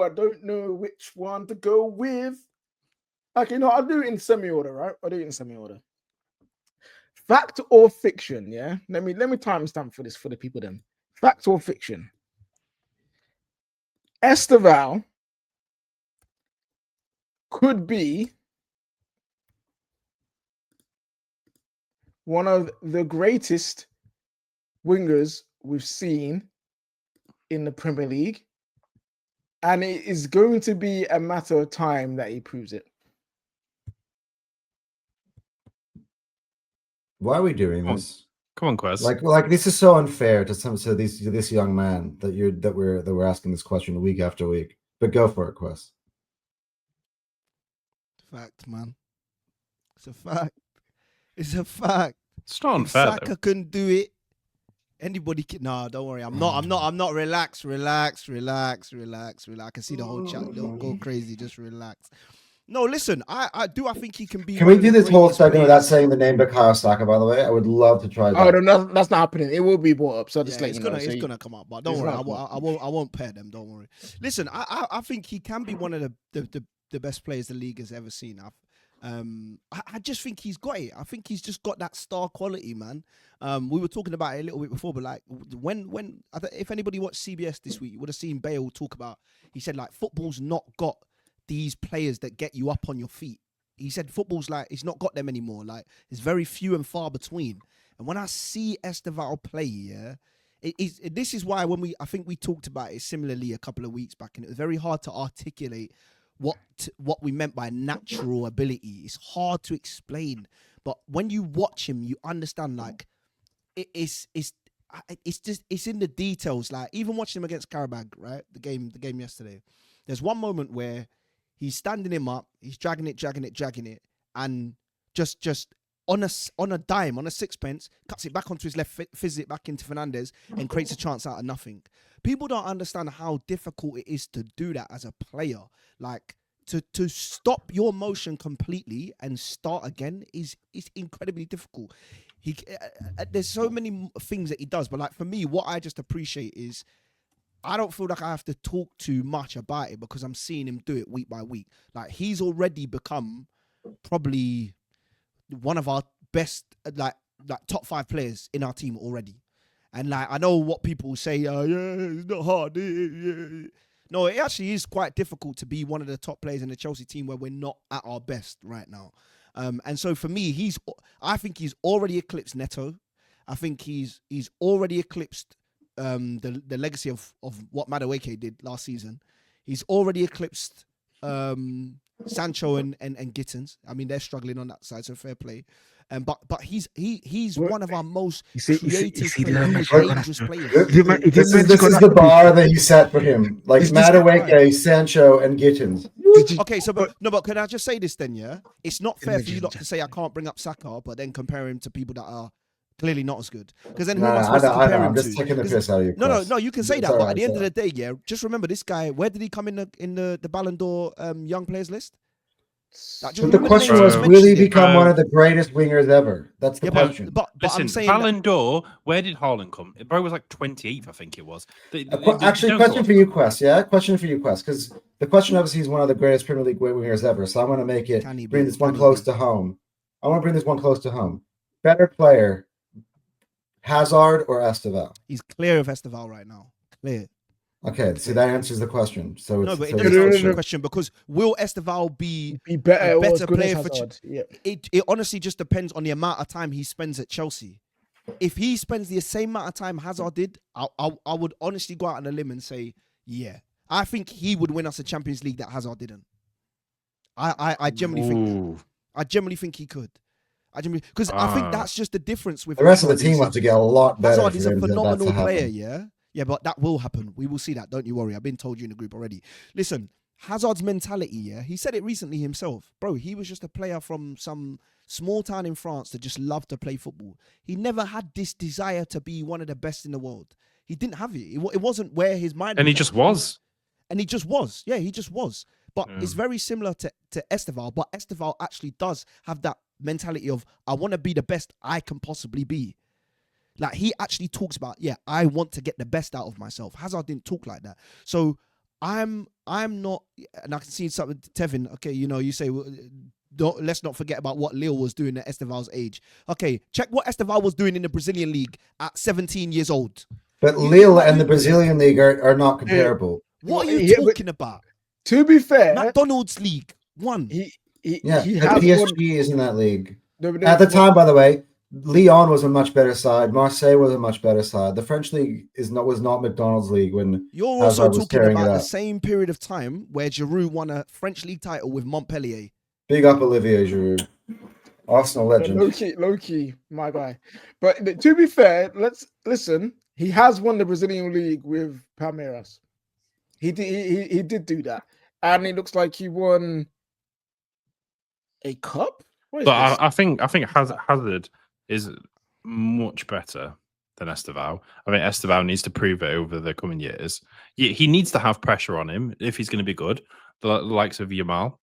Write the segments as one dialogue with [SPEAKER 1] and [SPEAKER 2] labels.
[SPEAKER 1] I don't know which one to go with. Okay, no, I'll do it in semi-order, right? I'll do it in semi-order. Fact or fiction, yeah? Let me timestamp for this for the people then. Fact or fiction? Estevao could be one of the greatest wingers we've seen in the Premier League, and it is going to be a matter of time that he proves it.
[SPEAKER 2] Why are we doing this?
[SPEAKER 3] Come on, Quest.
[SPEAKER 2] Like this is so unfair to this young man that we're asking this question week after week. But go for it, Quest.
[SPEAKER 4] Fact, man. It's a fact. It's a fact.
[SPEAKER 3] It's not unfair.
[SPEAKER 4] If Saka can do it, anybody can. No, don't worry. I'm not. Relax. I can see the whole chat. Don't go crazy. Just relax. No, listen. I think he can be.
[SPEAKER 2] Can we do this whole segment without saying the name Bukayo Saka? By the way, I would love to try that.
[SPEAKER 1] Oh no, that's not happening. It will be brought up. So just
[SPEAKER 4] it's gonna come up. But don't worry. I won't pair them. Don't worry. Listen, I think he can be one of the best players the league has ever seen. I just think he's got it. I think he's just got that star quality, man. We were talking about it a little bit before, but like when if anybody watched CBS this week, you would have seen Bale talk about. He said like football's not got these players that get you up on your feet. He said football's like it's not got them anymore. Like it's very few and far between. And when I see Estevao play, yeah, this is why I think we talked about it similarly a couple of weeks back, and it was very hard to articulate what we meant by natural ability. It's hard to explain, but when you watch him, you understand. Like it's in the details. Like even watching him against Karabag, right? The game yesterday. There's one moment where he's standing him up, he's dragging it, and just on a dime, on a sixpence, cuts it back onto his left, fizzes it back into Fernandes, and creates a chance out of nothing. People don't understand how difficult it is to do that as a player. Like to stop your motion completely and start again is incredibly difficult. There's so many things that he does, but like for me, what I just appreciate is I don't feel like I have to talk too much about it because I'm seeing him do it week by week. Like he's already become probably one of our best, like top 5 players in our team already. And like I know what people say, yeah, it's not hard. Yeah. No, it actually is quite difficult to be one of the top players in the Chelsea team where we're not at our best right now. And so for me, I think he's already eclipsed Neto. I think he's already eclipsed the legacy of what Madueke did last season. He's already eclipsed Sancho and Gittins. I mean, they're struggling on that side, so fair play. But he's one of our most creative players, dangerous players.
[SPEAKER 2] This is the bar that you set for him. Like Madueke, Sancho, and Gittins.
[SPEAKER 4] Okay, but can I just say this then? Yeah, it's not fair for you lot to say I can't bring up Saka, but then compare him to people that are clearly not as good. Because then who am I supposed to compare him to? I'm
[SPEAKER 2] just taking the piss out of you.
[SPEAKER 4] No, you can say that, but at the end of the day, yeah, just remember this guy. Where did he come in the Ballon d'Or young players list?
[SPEAKER 2] But the question was, will he become one of the greatest wingers ever? That's the question.
[SPEAKER 3] But listen, I'm saying Ballon d'Or, where did Haaland come? It probably was like 28th, I think it was.
[SPEAKER 2] Actually, question for you, Quest. Yeah, question for you, Quest. Because the question obviously is one of the greatest Premier League wingers ever. So I want to make it bring this one close to home. Better player, Hazard or Estevao?
[SPEAKER 4] He's clear of Estevao right now. Clear.
[SPEAKER 2] Okay, so that answers the question. So
[SPEAKER 4] no, but it doesn't answer the question because will Estevao be
[SPEAKER 1] better
[SPEAKER 4] player for
[SPEAKER 1] Chelsea?
[SPEAKER 4] It honestly just depends on the amount of time he spends at Chelsea. If he spends the same amount of time Hazard did, I would honestly go out on a limb and say, yeah, I think he would win us a Champions League that Hazard didn't. I generally think that. I generally think he could. Because I think that's just the difference with
[SPEAKER 2] the rest of the team. Have to get a lot better.
[SPEAKER 4] Hazard is a phenomenal player, yeah. Yeah, but that will happen. We will see that. Don't you worry. I've been told you in the group already. Listen, Hazard's mentality, yeah, he said it recently himself. Bro, he was just a player from some small town in France that just loved to play football. He never had this desire to be one of the best in the world. He didn't have it. It wasn't where his mind was.
[SPEAKER 3] And he just was.
[SPEAKER 4] And he just was. Yeah, he just was. But it's very similar to Estevao. But Estevao actually does have that mentality of, I want to be the best I can possibly be. Like, he actually talks about, I want to get the best out of myself. Hazard didn't talk like that. So I'm not, and I can see something, Tevin. Okay, you say let's not forget about what Lille was doing at Estevao's age. Okay, check what Estevao was doing in the Brazilian league at 17 years old.
[SPEAKER 2] But Lille and the Brazilian league are not comparable.
[SPEAKER 4] What are you talking about?
[SPEAKER 1] To be fair,
[SPEAKER 4] McDonald's league won.
[SPEAKER 1] He
[SPEAKER 2] PSG is in that league.
[SPEAKER 1] No,
[SPEAKER 2] At the time, by the way, Lyon was a much better side. Marseille was a much better side. The French league was not McDonald's league when
[SPEAKER 4] you're also
[SPEAKER 2] was
[SPEAKER 4] talking about the same period of time where Giroud won a French league title with Montpellier.
[SPEAKER 2] Big up Olivier Giroud, Arsenal legend.
[SPEAKER 1] Low key, my guy. But to be fair, let's listen. He has won the Brazilian league with Palmeiras. He did do that, and it looks like he won a cup.
[SPEAKER 3] But I think Hazard is much better than Estevao. I mean, Estevao needs to prove it over the coming years. He needs to have pressure on him if he's going to be good. The likes of Yamal,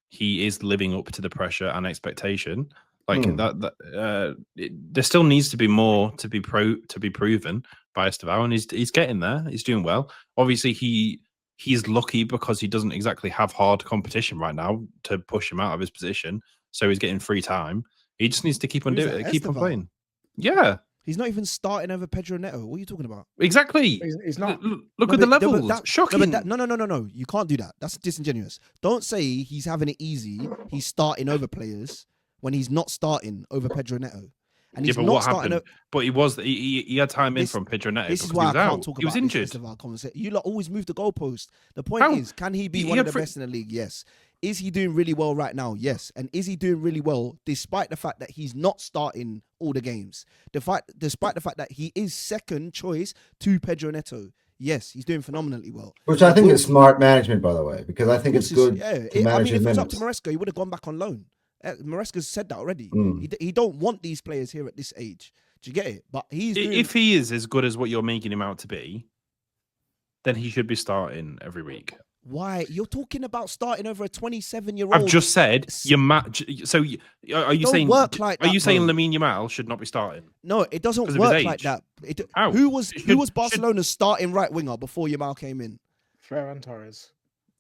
[SPEAKER 3] he is living up to the pressure and expectation. Like there still needs to be more to be proven by Estevao, and he's getting there. He's doing well. Obviously, he's lucky because he doesn't exactly have hard competition right now to push him out of his position. So he's getting free time. He just needs to keep on doing it, keep on playing. Yeah.
[SPEAKER 4] He's not even starting over Pedro Neto. What are you talking about?
[SPEAKER 3] Exactly.
[SPEAKER 1] He's not.
[SPEAKER 3] Look at the levels. Shocking.
[SPEAKER 4] No. You can't do that. That's disingenuous. Don't say he's having it easy. He's starting over players when he's not starting over Pedro Neto. And he's not starting.
[SPEAKER 3] But he had time in from Pedro Neto.
[SPEAKER 4] This is why I can't talk about.
[SPEAKER 3] He was injured.
[SPEAKER 4] You lot always move the goalpost. The point is, can he be one of the best in the league? Yes. Is he doing really well right now? Yes. And is he doing really well despite the fact that he's not starting all the games? Despite the fact that he is second choice to Pedro Neto? Yes, he's doing phenomenally well.
[SPEAKER 2] Which I think is smart management, by the way, because I think it's good to manage his minutes.
[SPEAKER 4] If it was up to Maresca, he would have gone back on loan. Maresca's said that already. He don't want these players here at this age. Do you get it? But
[SPEAKER 3] if he is as good as what you're making him out to be, then he should be starting every week.
[SPEAKER 4] Why? You're talking about starting over a 27-year-old.
[SPEAKER 3] I've just said your match. So are you saying?
[SPEAKER 4] Work like that,
[SPEAKER 3] are you saying Lamine Yamal should not be starting?
[SPEAKER 4] No, it doesn't work like that. Who was Barcelona's starting right winger before Yamal came in?
[SPEAKER 1] Ferran Torres.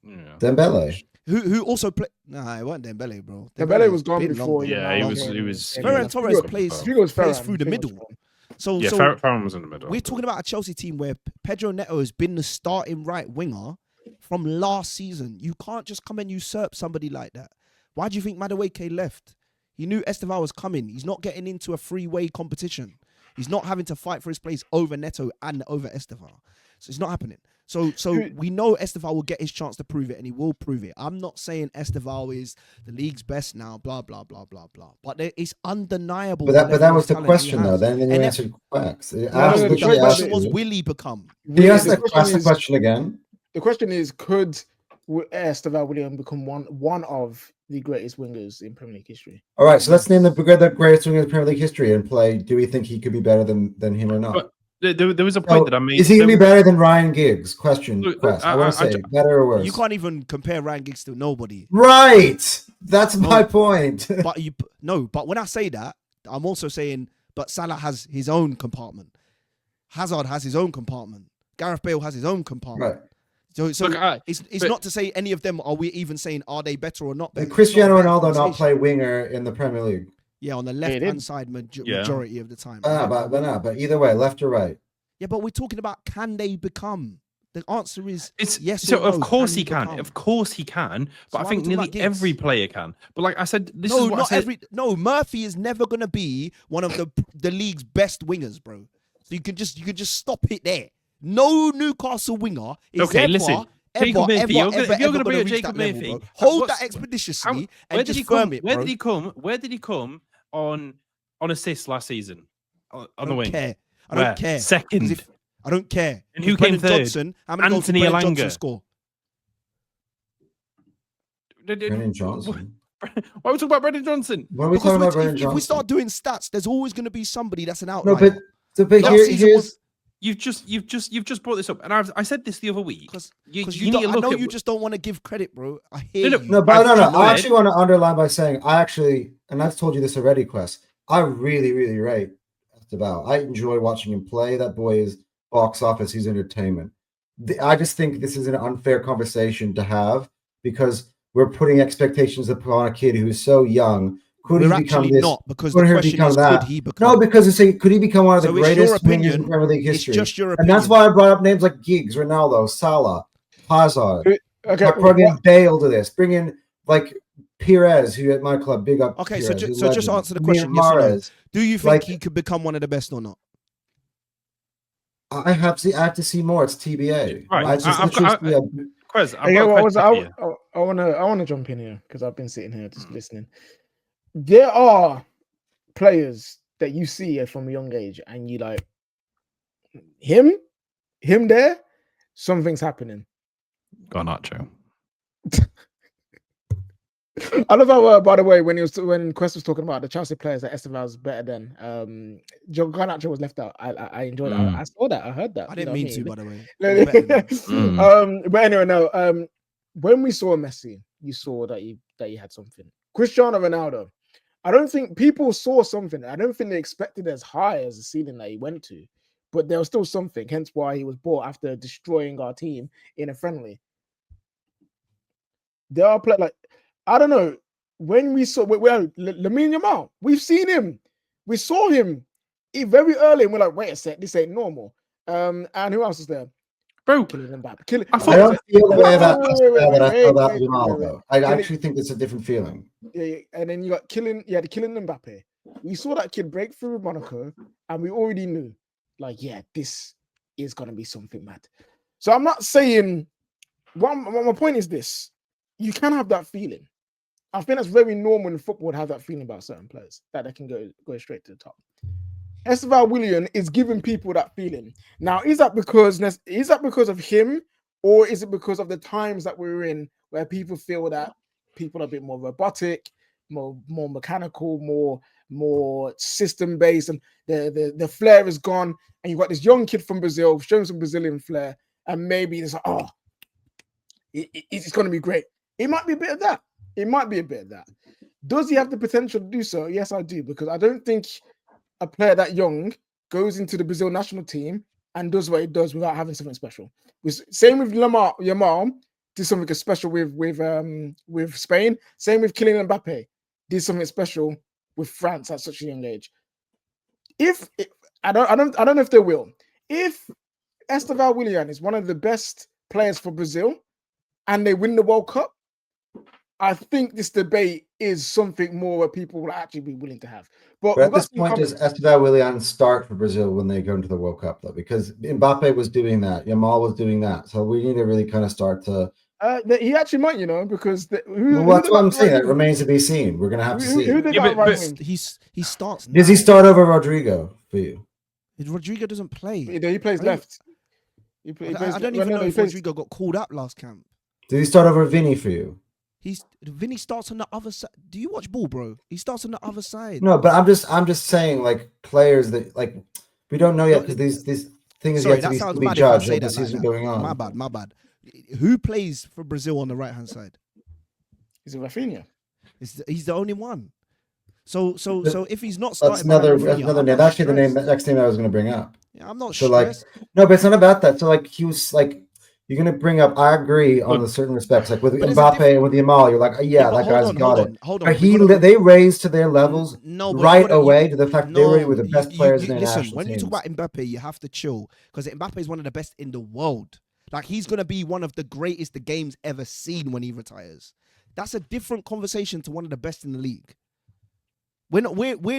[SPEAKER 3] Yeah.
[SPEAKER 2] Dembele.
[SPEAKER 4] Who also played? Nah, it wasn't Dembele, bro.
[SPEAKER 1] Dembele was gone before.
[SPEAKER 3] Yeah, he was.
[SPEAKER 4] Ferran Torres plays through the middle. So
[SPEAKER 3] Ferran was in the middle.
[SPEAKER 4] We're talking about a Chelsea team where Pedro Neto has been the starting right winger from last season. You can't just come and usurp somebody like that. Why do you think Madueke left? He knew Estevao was coming. He's not getting into a three-way competition. He's not having to fight for his place over Neto and over Estevao. So it's not happening. So we know Estevao will get his chance to prove it, and he will prove it. I'm not saying Estevao is the league's best now, blah, blah, blah, blah, blah. But it's undeniable.
[SPEAKER 2] But that was the question, though. Then you answered quacks.
[SPEAKER 4] The question was, will he become?
[SPEAKER 2] He asked the question again.
[SPEAKER 1] The question is, could Estevao Willian become one of the greatest wingers in Premier League history?
[SPEAKER 2] All right, so let's name the greatest winger in Premier League history and play. Do we think he could be better than him or not?
[SPEAKER 3] But there was a point that I made.
[SPEAKER 2] Is he going to be better than Ryan Giggs? I want to say better or worse.
[SPEAKER 4] You can't even compare Ryan Giggs to nobody.
[SPEAKER 2] Right, that's my point.
[SPEAKER 4] But when I say that, I'm also saying, but Salah has his own compartment. Hazard has his own compartment. Gareth Bale has his own compartment.
[SPEAKER 2] Right.
[SPEAKER 4] So it's not to say any of them are we even saying are they better or not better.
[SPEAKER 2] Cristiano Ronaldo not play winger in the Premier League.
[SPEAKER 4] Yeah, on the left-hand side majority of the time.
[SPEAKER 2] But either way, left or right.
[SPEAKER 4] Yeah, but we're talking about can they become? The answer is yes.
[SPEAKER 3] So
[SPEAKER 4] or no.
[SPEAKER 3] Of course he can. Of course he can. But I think nearly every player can. But like I said,
[SPEAKER 4] Murphy is never going to be one of the league's best wingers, bro. So you can just stop it there. No Newcastle winger is ever going to reach Jacob Murphy. Level, hold that expeditiously and just firm it, bro.
[SPEAKER 3] Where did he come on assists last season? On the wing?
[SPEAKER 4] I don't care.
[SPEAKER 3] Second.
[SPEAKER 4] I don't care.
[SPEAKER 3] And who came third?
[SPEAKER 4] Johnson, how many
[SPEAKER 3] Anthony
[SPEAKER 4] goals did
[SPEAKER 3] Elanga
[SPEAKER 4] Johnson score?
[SPEAKER 2] Brendan Johnson.
[SPEAKER 3] Why are we talking about Brendan Johnson?
[SPEAKER 2] Why are we talking about Brendan Johnson?
[SPEAKER 4] If we start doing stats, there's always going to be somebody that's an outlier.
[SPEAKER 2] No, but here's...
[SPEAKER 3] You've just brought this up, and I said this the other week.
[SPEAKER 4] You just don't want to give credit, bro. I hear you.
[SPEAKER 2] No. I actually want to underline by saying and I've told you this already, Quest. I really, really rate Estevao. I enjoy watching him play. That boy is box office. He's entertainment. I just think this is an unfair conversation to have because we're putting expectations upon a kid who's so young. Could
[SPEAKER 4] We're
[SPEAKER 2] he become
[SPEAKER 4] actually
[SPEAKER 2] this?
[SPEAKER 4] not, because
[SPEAKER 2] Could
[SPEAKER 4] the
[SPEAKER 2] he
[SPEAKER 4] question
[SPEAKER 2] become
[SPEAKER 4] is,
[SPEAKER 2] that?
[SPEAKER 4] could he become?
[SPEAKER 2] No, because it's saying, could he become one of the
[SPEAKER 4] So it's your
[SPEAKER 2] greatest wingers in
[SPEAKER 4] opinion.
[SPEAKER 2] Premier League
[SPEAKER 4] It's
[SPEAKER 2] history?
[SPEAKER 4] just your
[SPEAKER 2] And
[SPEAKER 4] opinion.
[SPEAKER 2] that's why I brought up names like Giggs, Ronaldo, Salah, Hazard.
[SPEAKER 1] Okay,
[SPEAKER 2] Bring in Bale to this. Bring in like Pires, who at my club, big up.
[SPEAKER 4] Okay,
[SPEAKER 2] Pires,
[SPEAKER 4] so just answer the question.
[SPEAKER 2] Amir
[SPEAKER 4] Yes or no?
[SPEAKER 2] Mahrez.
[SPEAKER 4] Do you think he could become one of the best or not?
[SPEAKER 2] I have to see more. It's TBA.
[SPEAKER 3] Right.
[SPEAKER 2] I just
[SPEAKER 3] I've got Quez, I've
[SPEAKER 1] Yeah,
[SPEAKER 3] got a question
[SPEAKER 1] I wanna jump in here because I've been sitting here just listening. There are players that you see from a young age, and you like him there. Something's happening.
[SPEAKER 3] Garnacho.
[SPEAKER 1] I love how, by the way, when Quest was talking about the Chelsea players that Estevao was better than, John Garnacho was left out. I enjoyed that. I saw that. I heard that.
[SPEAKER 4] I didn't mean to, by the way.
[SPEAKER 1] But anyway, no. When we saw Messi, you saw that he had something. Cristiano Ronaldo, I don't think people saw something. I don't think they expected as high as the ceiling that he went to, but there was still something. Hence why he was bought after destroying our team in a friendly. There are players like, I don't know. When we saw Lamine Yamal, we've seen him. We saw him very early, and we're like, wait a sec, this ain't normal. And who else is there?
[SPEAKER 3] Bro,
[SPEAKER 1] Killing back.
[SPEAKER 2] I don't feel the way about that I feel about Yamal, though. I actually think it's a different feeling.
[SPEAKER 1] Yeah, and then you had killing Mbappe. We saw that kid break through with Monaco, and we already knew, like, yeah, this is gonna be something mad. So I'm not saying. My point is this: you can have that feeling. I think that's very normal in football to have that feeling about certain players that they can go straight to the top. Estevao Willian is giving people that feeling. Now, is that because of him, or is it because of the times that we're in where people feel that people are a bit more robotic, more mechanical, more system based, and the flair is gone, and you've got this young kid from Brazil showing some Brazilian flair, and maybe it's like, it's going to be great. It might be a bit of that. It might be a bit of that. Does he have the potential to do so? Yes, I do, because I don't think a player that young goes into the Brazil national team and does what he does without having something special. Same with Yamal, did something special with Spain. Same with Kylian Mbappe, did something special with France at such a young age. I don't know if they will. If Estevao Willian is one of the best players for Brazil and they win the World Cup, I think this debate is something more where people will actually be willing to have. But
[SPEAKER 2] at this point, does Estevao Willian start for Brazil when they go into the World Cup, though? Because Mbappe was doing that, Yamal was doing that, so we need to really kind of start to.
[SPEAKER 1] He actually might, because
[SPEAKER 2] that's what I'm saying. It remains to be seen. We're gonna have to see.
[SPEAKER 4] He starts.
[SPEAKER 2] Does he start over Rodrigo for you?
[SPEAKER 4] Rodrigo doesn't play.
[SPEAKER 1] He plays left.
[SPEAKER 4] I don't even know if Rodrigo got called up last camp.
[SPEAKER 2] Did he start over Vinny for you?
[SPEAKER 4] Vinny starts on the other side. Do you watch ball, bro? He starts on the other side.
[SPEAKER 2] No, but I'm just saying, like, players that, like, we don't know yet because these things yet to be judged. The season going on.
[SPEAKER 4] My bad. Who plays for Brazil on the right hand side?
[SPEAKER 1] Is it Rafinha?
[SPEAKER 4] He's the only one. So if he's not starting,
[SPEAKER 2] that's another name. That's actually the next name I was going to bring up.
[SPEAKER 4] Yeah, I'm not
[SPEAKER 2] so
[SPEAKER 4] stressed.
[SPEAKER 2] No, but it's not about that. So like he was like. You're going to bring up, I agree on the certain respects. Like with Mbappe and with Yamal, you're like, that guy's got it.
[SPEAKER 4] Hold on.
[SPEAKER 2] But they raised to their levels away to the fact they were the best players in their national teams.
[SPEAKER 4] When you talk about Mbappe, you have to chill because Mbappe is one of the best in the world. Like, he's going to be one of the greatest the game's ever seen when he retires. That's a different conversation to one of the best in the league. We're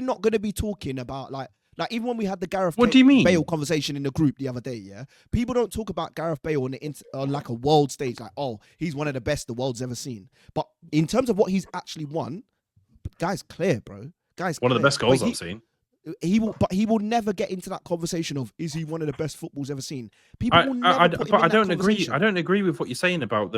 [SPEAKER 4] not going to be talking about, like even when we had the Gareth Bale conversation in the group the other day, yeah, people don't talk about Gareth Bale on like a world stage, like, oh, he's one of the best the world's ever seen. But in terms of what he's actually won, guy's clear, bro.
[SPEAKER 3] One of the best goals I've seen.
[SPEAKER 4] He will never get into that conversation of, is he one of the best football's ever seen? People will never put him in
[SPEAKER 3] I don't
[SPEAKER 4] that
[SPEAKER 3] agree. I don't agree with what you're saying about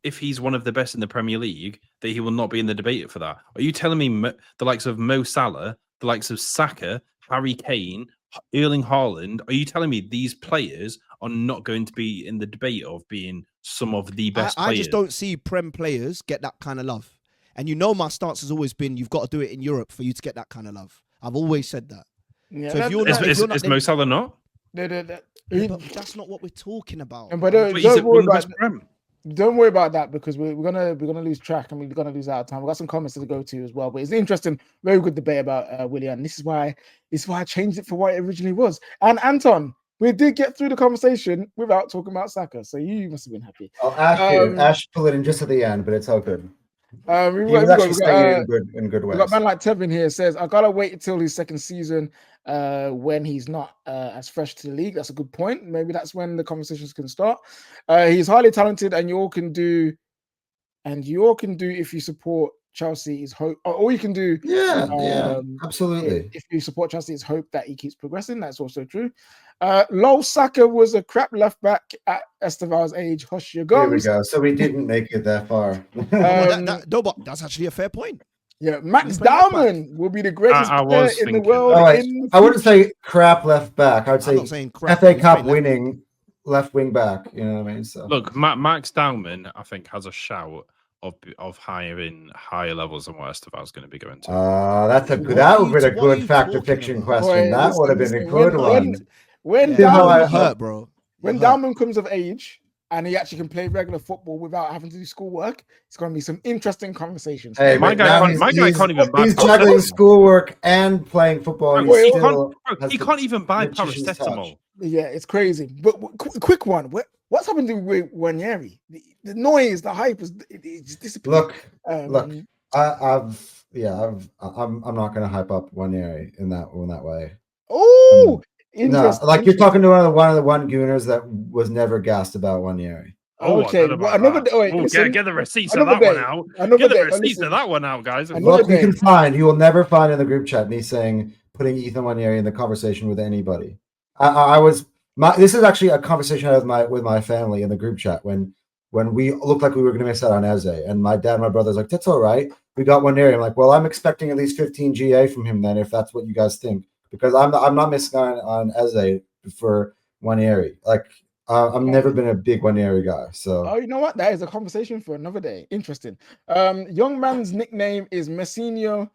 [SPEAKER 3] if he's one of the best in the Premier League, that he will not be in the debate for that. Are you telling me the likes of Mo Salah, the likes of Saka, Harry Kane, Erling Haaland, are you telling me these players are not going to be in the debate of being some of the best players?
[SPEAKER 4] I just don't see Prem players get that kind of love. And my stance has always been, you've got to do it in Europe for you to get that kind of love. I've always said that.
[SPEAKER 1] Yeah,
[SPEAKER 4] so if you're not,
[SPEAKER 3] is Mo Salah not?
[SPEAKER 4] But that's not what we're talking about.
[SPEAKER 1] But don't worry about that. Don't worry about that because we're gonna lose track and we're gonna lose out of time. We've got some comments to go to as well. But it's interesting, very good debate about Willian. This is why I changed it for what it originally was. And Anton, we did get through the conversation without talking about Saka, so you must have been happy.
[SPEAKER 2] Oh, Ash pulled it in just at the end, but it's all good. He was actually staying in good ways.
[SPEAKER 1] We've got man like Tevin here says, I gotta wait until his second season when he's not as fresh to the league. That's a good point. Maybe that's when the conversations can start. He's highly talented, and you all can do if you support Chelsea is hope. All you can do,
[SPEAKER 2] absolutely.
[SPEAKER 1] If you support Chelsea is hope that he keeps progressing. That's also true. Lol Saka was a crap left back at Estevao's age. Hush your gums.
[SPEAKER 2] There we go. So we didn't make it that far.
[SPEAKER 4] But that's actually a fair point.
[SPEAKER 1] Yeah, Max Dowman will be the greatest player in the world.
[SPEAKER 2] I wouldn't say crap left back. I would say FA Cup winning left wing back. You know what I mean? So
[SPEAKER 3] look, Max Dowman, I think, has a shout of higher levels than what Estevao's going to be going to.
[SPEAKER 2] That would have been a good fact or fiction question. That would have been a good one.
[SPEAKER 1] When Dowman comes of age and he actually can play regular football without having to do schoolwork, it's going to be some interesting conversations.
[SPEAKER 2] Hey,
[SPEAKER 3] my guy can't even buy.
[SPEAKER 2] He's juggling schoolwork and playing football. And
[SPEAKER 3] he can't even buy paracetamol.
[SPEAKER 1] Yeah, it's crazy. But quick one. What's happened with Wanyeri? The noise, the hype it's disappeared.
[SPEAKER 2] Look. I'm not going to hype up Wanyeri in that way.
[SPEAKER 1] Oh.
[SPEAKER 2] No, like you're talking to one of the Gooners that was never gassed about Wanyeri.
[SPEAKER 1] Okay,
[SPEAKER 3] get the receipts of that one out. Get the receipts of that one out, guys.
[SPEAKER 2] Look, you will never find in the group chat me saying putting Ethan Wanyeri in the conversation with anybody. This is actually a conversation I had with my family in the group chat when we looked like we were going to miss out on Eze, and my dad and my brother's like, that's all right. We got Wanyeri. I'm like, well, I'm expecting at least 15 GA from him then, if that's what you guys think. Because I'm not missing on Eze for Wanyeri. Like I've never been a big Wanyeri guy. So
[SPEAKER 1] you know what? That is a conversation for another day. Interesting. Young man's nickname is Messinho.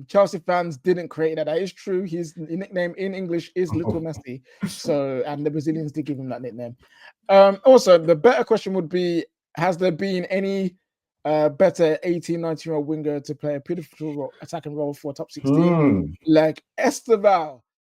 [SPEAKER 1] Chelsea fans didn't create that. That is true. His nickname in English is Little Messi. So and the Brazilians did give him that nickname. Also, the better question would be: has there been any better 18, 19-year-old winger to play a pivotal attacking role for top 16 like Estevao?